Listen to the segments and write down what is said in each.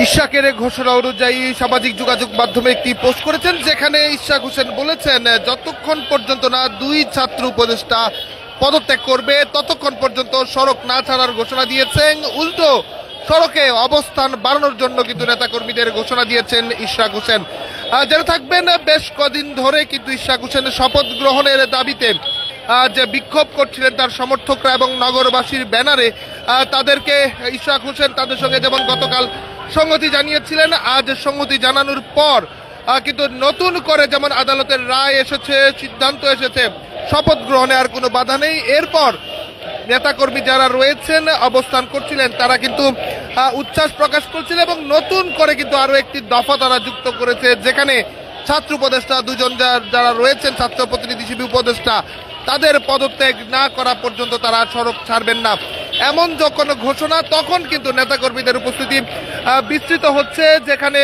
ইশাকের ঘোষণা অনুযায়ী সামাজিক যোগাযোগ মাধ্যমে একটি পোস্ট করেছেন, যেখানে ইশাক হোসেন বলেছেন যতক্ষণ পর্যন্ত না দুই ছাত্র উপদেষ্টা পদত্যাগ করবে ততক্ষণ পর্যন্ত সড়ক না ছাড়ার ঘোষণা দিয়েছেন। উল্টো সড়কে অবস্থান বাড়ানোর জন্য কিন্তু নেতাকর্মীদের ঘোষণা দিয়েছেন ইশাক হোসেন। যারা থাকবেন বেশ কদিন ধরে কিন্তু ইশাক হোসেন শপথ গ্রহণের দাবিতে যে বিক্ষোভ করছিলেন তার সমর্থকরা এবং নগরবাসীর ব্যানারে তাদেরকে ইশাক হোসেন তাদের সঙ্গে যেমন গতকাল সংহতি জানিয়েছিলেন, আজ সংহতি জানানোর পর কিন্তু নতুন করে যেমন আদালতের রায় এসেছে, সিদ্ধান্ত এসেছে, শপথ গ্রহণে আর কোনো বাধা নেই। এরপর নেতাকর্মী যারা রয়েছেন অবস্থান করছিলেন তারা কিন্তু উচ্ছ্বাস প্রকাশ করছিলেন এবং নতুন করে কিন্তু আরো একটি দফা তারা যুক্ত করেছে, যেখানে ছাত্র উপদেষ্টা দুজন যারা রয়েছেন ছাত্র প্রতিনিধিশীল উপদেষ্টা তাদের পদত্যাগ না করা পর্যন্ত তারা সড়ক ছাড়বেন না, এমন যখন ঘোষণা তখন কিন্তু নেতাকর্মীদের উপস্থিতি বিস্তৃত হচ্ছে। যেখানে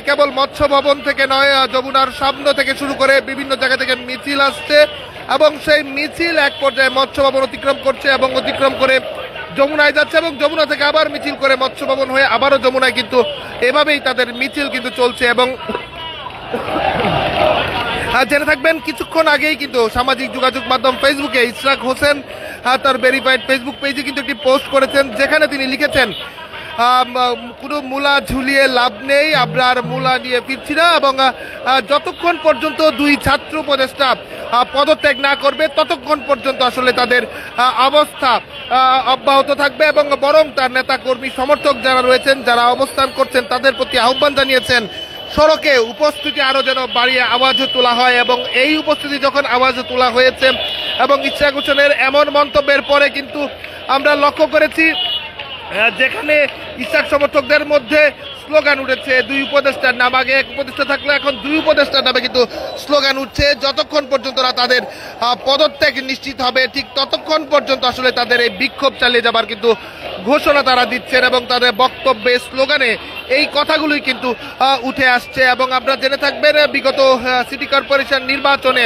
কেবল মৎস্য ভবন থেকে নয়, যমুনার সামনে থেকে শুরু করে বিভিন্ন জায়গা থেকে মিছিল আসছে এবং সেই মিছিল এক পর্যায়ে মৎস্য ভবন অতিক্রম করছে এবং অতিক্রম করে যমুনায় যাচ্ছে এবং যমুনা থেকে আবার মিছিল করে মৎস্য ভবন হয়ে আবারও যমুনায় কিন্তু এভাবেই তাদের মিছিল কিন্তু চলছে। এবং জেনে থাকবেন কিছুক্ষণ আগেই কিন্তু সামাজিক যোগাযোগ মাধ্যম ফেসবুকে ইশাক হোসেন তার ভেরিফাইড ফেসবুক পেজে কিন্তু একটি পোস্ট করেছেন, যেখানে তিনি লিখেছেন কোনো মূলা ঝুলিয়ে লাভ নেই, আমরা আর মূলা নিয়ে ফিরছি না এবং যতক্ষণ পর্যন্ত দুই ছাত্র উপদেষ্টা পদত্যাগ না করবে ততক্ষণ পর্যন্ত আসলে তাদের অবস্থা অব্যাহত থাকবে এবং বরং তার নেতা কর্মী সমর্থক যারা রয়েছেন যারা অবস্থান করছেন তাদের প্রতি আহ্বান জানিয়েছেন সড়কে উপস্থিতি আরো যেন বাড়িয়ে আওয়াজ তোলা হয়। এবং এই উপস্থিতি যখন আওয়াজ তোলা হয়েছে এবং ইশাক হোসেনের এমন মন্তব্যের পরে কিন্তু আমরা লক্ষ্য করেছি যেখানে ইশাক সমর্থকদের মধ্যে স্লোগান উঠেছে দুই উপদেষ্টার নাম, আগে এক উপদেষ্টা থাকলে এখন দুই উপদেষ্টার নামে কিন্তু স্লোগান উঠছে। যতক্ষণ পর্যন্ত না তাদের পদত্যাগ নিশ্চিত হবে ঠিক ততক্ষণ পর্যন্ত আসলে তাদের এই বিক্ষোভ চালিয়ে যাবার কিন্তু ঘোষণা তারা দিচ্ছেন এবং তাদের বক্তব্যে স্লোগানে এই কথাগুলোই কিন্তু উঠে আসছে। এবং আপনারা জেনে থাকবেন বিগত সিটি কর্পোরেশন নির্বাচনে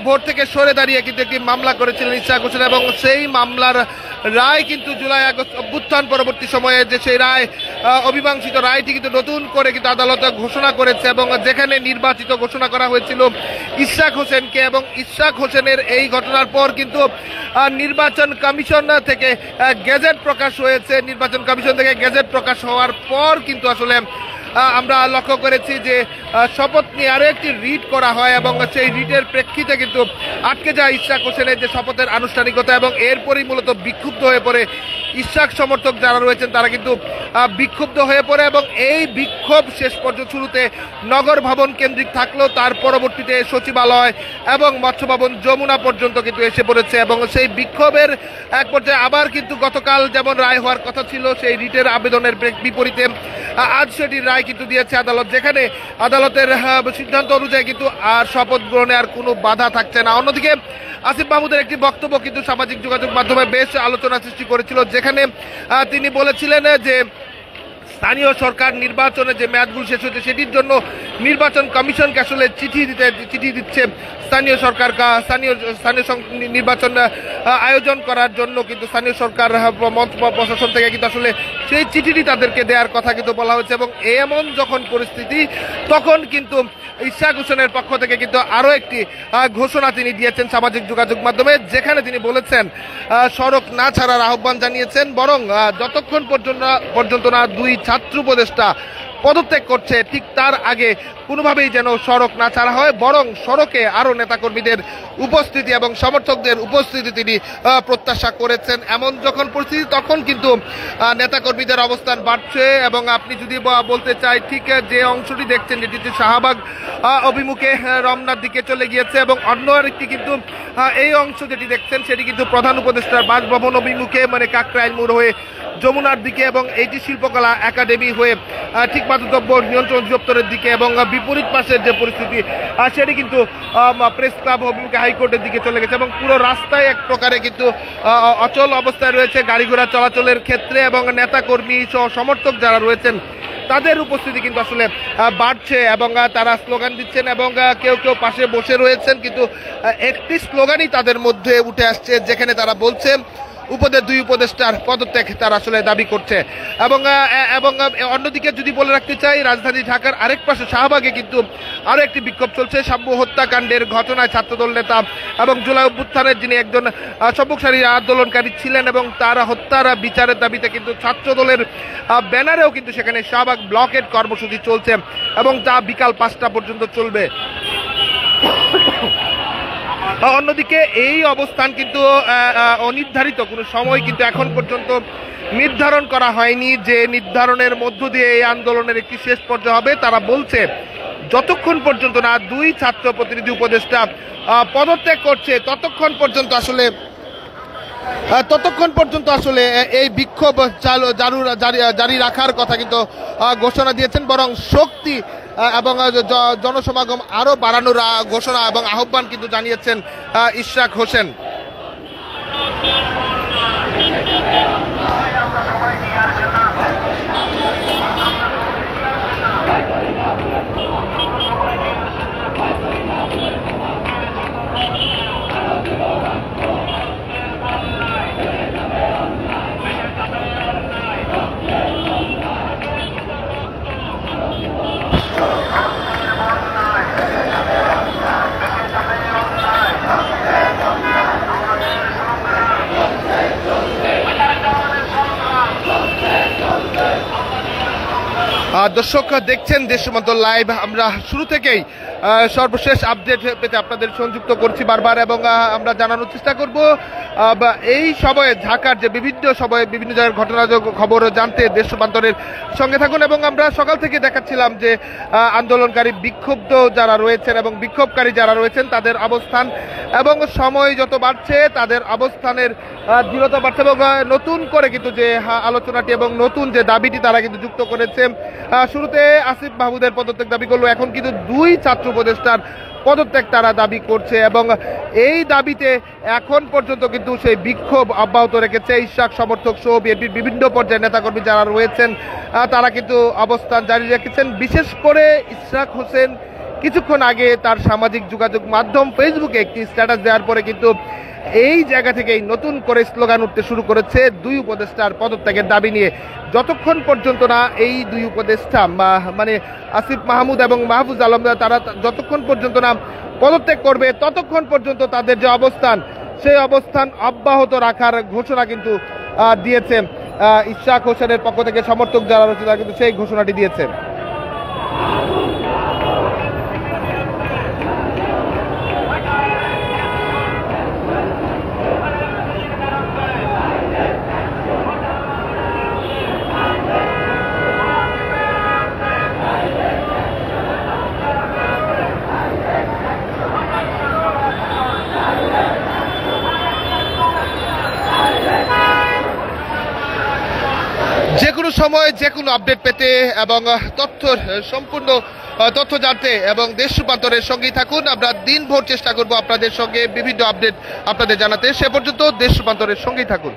ভোট থেকে সরে দাঁড়িয়ে কিন্তু একটি মামলা করেছিলেন ইশাক হোসেন এবং সেই মামলার রায় কিন্তু জুলাই আগস্ট অভ্যুত্থান পরবর্তী সময়ে যে সেই রায় অমীমাংসিত রায়টি কিন্তু নতুন করে কিন্তু আদালত ঘোষণা করেছে এবং যেখানে নির্বাচিত ঘোষণা করা হয়েছিল ইশাক হোসেনকে। এবং ইশাক হোসেনের এই ঘটনার পর কিন্তু নির্বাচন কমিশন থেকে গেজেট প্রকাশ হয়েছে, নির্বাচন কমিশন থেকে গেজেট প্রকাশ হওয়ার পর কিন্তু আসলে আমরা লক্ষ্য করেছি যে শপথ নিয়ে আরো একটি রিট করা হয় এবং সেই রিটের প্রেক্ষিতে কিন্তু আটকে যায় ইশাক হোসেনের যে শপথের আনুষ্ঠানিকতা এবং এরপরই মূলত বিক্ষুব্ধ হয়ে পড়ে ইশাক সমর্থক যারা রয়েছেন তারা কিন্তু বিক্ষুব্ধ হয়ে পড়ে এবং এই বিক্ষোভ শেষ পর্যন্ত শুরুতে নগর ভবন কেন্দ্রিক থাকলেও তার পরবর্তীতে সচিবালয় এবং মৎস্য ভবন যমুনা পর্যন্ত কিন্তু এসে পড়েছে এবং সেই বিক্ষোভের এক পর্যায়ে আবার কিন্তু গতকাল যেমন রায় হওয়ার কথা ছিল সেই রিটের আবেদনের বিপরীতে আজ সেটির রায় কিন্তু দিয়েছে আদালত, যেখানে আদালতের সিদ্ধান্ত অনুযায়ী কিন্তু আর শপথ গ্রহণে আর কোনো বাধা থাকছে না। অন্যদিকে আসিফ মাহমুদের একটি বক্তব্য কিন্তু সামাজিক যোগাযোগ মাধ্যমে বেশ আলোচনা সৃষ্টি করেছিল, যেখানে তিনি বলেছিলেন যে স্থানীয় সরকার নির্বাচনে যে মেয়াদগুলো শেষ হয়েছে সেটির জন্য নির্বাচন কমিশনকে আসলে চিঠি দিচ্ছে স্থানীয় সরকার, স্থানীয় নির্বাচন আয়োজন করার জন্য কিন্তু স্থানীয় সরকার প্রশাসন থেকে কিন্তু আসলে সেই চিঠিটি তাদেরকে দেওয়ার কথা কিন্তু বলা হয়েছে। এবং এমন যখন পরিস্থিতি তখন কিন্তু ইশাক হোসেনের পক্ষ থেকে কিন্তু আরো একটি ঘোষণা তিনি দিয়েছেন সামাজিক যোগাযোগ মাধ্যমে, যেখানে তিনি বলেছেন সড়ক না ছাড়ার আহ্বান জানিয়েছেন, বরং যতক্ষণ পর্যন্ত না দুই ছাত্র উপদেষ্টা পদত্যাগ করছে ঠিক তার আগে কোনোভাবেই যেন সড়ক না ছাড়া হয়, বরং সড়কে আরো নেতাকর্মীদের উপস্থিতি এবং সমর্থকদের উপস্থিতি তিনি প্রত্যাশা করেছেন। এমন যখন পরিস্থিতি তখন কিন্তু নেতাকর্মীদের অবস্থান বাড়ছে এবং আপনি যদি বলতে চাই ঠিক যে অংশটি দেখছেন যেটি শাহবাগ অভিমুখে রমনার দিকে চলে গিয়েছে এবং অন্য আরেকটি কিন্তু এই অংশ যেটি দেখছেন সেটি কিন্তু প্রধান উপদেষ্টার বাসভবন অভিমুখে মানে কাকরাইল মোড় হয়ে যমুনার দিকে এবং এইটি শিল্পকলা একাডেমি হয়ে ঠিক মাদকদ্রব্য নিয়ন্ত্রণ অধিদপ্তরের দিকে এবং বিপরীত পাশের যে পরিস্থিতি সেটি কিন্তু প্রেস ক্লাব অভিমুখে হাইকোর্টের দিকে চলে গেছে এবং পুরো রাস্তায় এক প্রকারে কিন্তু অচল অবস্থায় রয়েছে গাড়ি ঘোড়া চলাচলের ক্ষেত্রে এবং নেতা কর্মী সহ সমর্থক যারা রয়েছেন তাদের উপস্থিতি কিন্তু আসলে বাড়ছে এবং তারা স্লোগান দিচ্ছেন এবং কেউ কেউ পাশে বসে রয়েছেন, কিন্তু একটি স্লোগানই তাদের মধ্যে উঠে আসছে যেখানে তারা বলছেন দুই উপদেষ্টার পদত্যাগ তারা আসলে দাবি করছে। এবং অন্যদিকে যদি বলে রাখতে চাই, রাজধানী ঢাকার আরেক পাশে শাহবাগে কিন্তু আরো একটি বিক্ষোভ চলছে। শাম্য হত্যাকাণ্ডের ঘটনায় ছাত্রদল নেতা এবং জুলাই অভ্যুত্থানের যিনি একজন সম্মুখসারী আন্দোলনকারী ছিলেন এবং তার হত্যার বিচারের দাবিতে কিন্তু ছাত্রদলের ব্যানারেও কিন্তু সেখানে শাহবাগ ব্লকের কর্মসূচি চলছে এবং তা বিকাল 5টা পর্যন্ত চলবে। অন্যদিকে এই অবস্থান কিন্তু অনির্ধারিত কোনো সময় কিন্তু এখন পর্যন্ত নির্ধারণ করা হয়নি, যে নির্ধারণের মধ্য দিয়ে এই আন্দোলনের একটি শেষ পর্যায়ে হবে। তারা বলছে যতক্ষণ পর্যন্ত না দুই ছাত্র প্রতিনিধি উপদেষ্টা পদত্যাগ করছে ততক্ষণ পর্যন্ত আসলে এই বিক্ষোভ জারি রাখার কথা কিন্তু ঘোষণা দিয়েছেন। বরং শক্তি এবং জনসমাগম আরো বাড়ানোর ঘোষণা এবং আহ্বান কিন্তু জানিয়েছেন ইশরাক হোসেন। দর্শক দেখছেন দেশ সীমান্ত লাইভ। আমরা শুরু থেকেই সর্বশেষ আপডেট পেতে আপনাদের সংযুক্ত করছি বারবার, এবং আমরা জানানোর চেষ্টা করব এই সময়ে ঢাকার যে বিভিন্ন জায়গার ঘটনা খবর জানতে দেশ রূপান্তরের সঙ্গে থাকুন। এবং আমরা সকাল থেকে দেখাচ্ছিলাম যে আন্দোলনকারী বিক্ষুব্ধ যারা রয়েছেন এবং বিক্ষোভকারী যারা রয়েছেন তাদের অবস্থান, এবং সময় যত বাড়ছে তাদের অবস্থানের দৃঢ়তা বাড়ছে, এবং নতুন করে কিন্তু যে আলোচনাটি এবং নতুন যে দাবিটি তারা কিন্তু যুক্ত করেছে। শুরুতে আসিফ মাহমুদের পদত্যাগ দাবি করলো, এখন কিন্তু দুই ছাত্র উপদেষ্টার পদত্যাগ তারা দাবি করছে, এবং এই দাবিতে এখন পর্যন্ত কিন্তু সেই বিক্ষোভ অব্যাহত রেখেছে ইশরাক সমর্থক সহ বিএনপির বিভিন্ন পর্যায়ের নেতাকর্মী যারা রয়েছেন তারা কিন্তু অবস্থান জারি রেখেছেন। বিশেষ করে ইশরাক হোসেন কিছুক্ষণ আগে তার সামাজিক যোগাযোগ মাধ্যম ফেসবুকে একটি স্ট্যাটাস দেওয়ার পরে কিন্তু এই জায়গা থেকেই নতুন করে স্লোগান উঠতে শুরু করেছে দুই উপদেষ্টার পদত্যাগের দাবি নিয়ে। যতক্ষণ পর্যন্ত না এই দুই উপদেষ্টা মানে আসিফ মাহমুদ এবং মাহফুজ আলম তারা যতক্ষণ পর্যন্ত না পদত্যাগ করবে ততক্ষণ পর্যন্ত তাদের যে অবস্থান সেই অবস্থান অব্যাহত রাখার ঘোষণা কিন্তু দিয়েছে ইশরাক হোসেনের পক্ষ থেকে। সমর্থক যারা রয়েছে তারা কিন্তু সেই ঘোষণাটি দিয়েছে। যে কোনো সময় যে কোনো আপডেট পেতে এবং সম্পূর্ণ তথ্য জানতে এবং দেশ রূপান্তরের সঙ্গেই থাকুন। আমরা দিনভর চেষ্টা করব আপনাদের সঙ্গে বিভিন্ন আপডেট আপনাদের জানাতে। সে পর্যন্ত দেশ রূপান্তরের সঙ্গেই থাকুন।